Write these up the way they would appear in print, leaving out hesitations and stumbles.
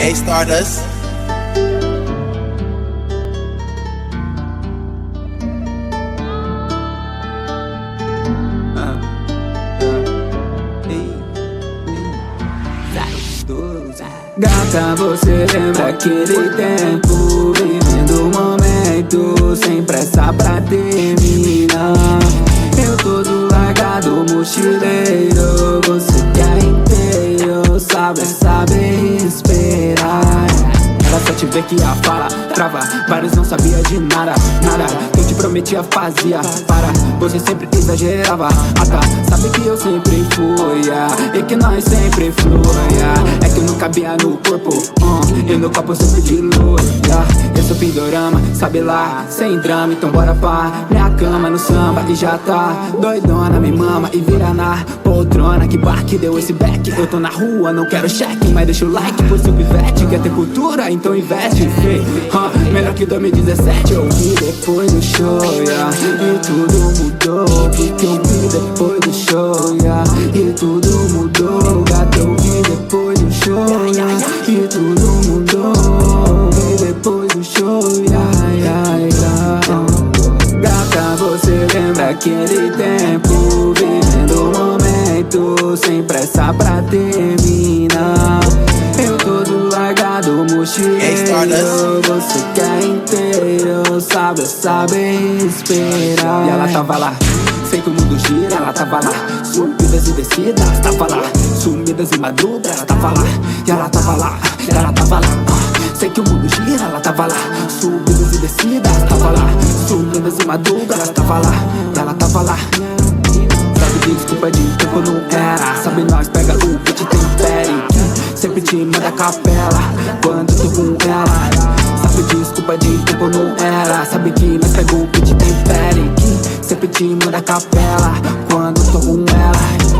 Hey Stardust. Gata, você lembra aquele tempo, vivendo o momento, sem pressa pra terminar. Eu todo largado, mochileiro, você que é inteiro, sabe esperar. Ela só te vê que a fala trava, vários não sabia de nada, nada que eu te prometia fazia, para, você sempre exagerava. Ah tá, sabe que eu sempre fui, e que nós sempre flui, é que eu não cabia no corpo, e no copo sempre de luz, eu sou pindorama, sabe lá, sem drama, então bora pá, minha cama no samba e já tá doidona, me mama e vira na poltrona, que bar que deu esse back, eu tô na rua, não quero cheque, mas deixa o like por seu pivete, quer ter cultura, então investe, melhor que 2017, eu vi depois do show, e tudo mudou, porque eu vi depois do show, e tudo mudou, gato, eu vi depois do show, e tudo mudou, vi depois do show, Gata, você lembra aquele tempo, vivendo o momento, sem pressa pra terminar. Eu todo largado, mochileiro, você que é inteiro, sabe esperar. E ela tava lá, sei que o mundo gira, ela tava lá, subidas e descidas, tava lá, sumidas e madrugas, tava lá. E ela tava lá, sei que o mundo gira, ela tava lá, subidas e descidas, tava lá, sumidas e madrugas, tava lá. E ela tava lá, sabe de desculpa de tempo não era, sabe nós pega o beat tempere, sempre te manda capela quando tô com ela. Sabe desculpa de tempo não era, sabe que nós pega o beat tempere, sempre te manda capela quando tô com ela.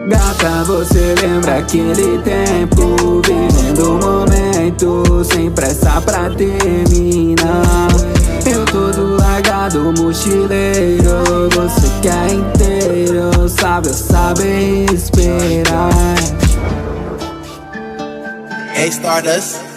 Gata, você lembra aquele tempo, vivendo o momento, sem pressa pra terminar. Eu todo largado, mochileiro, você que é inteiro, sabe esperar. Hey Stardust.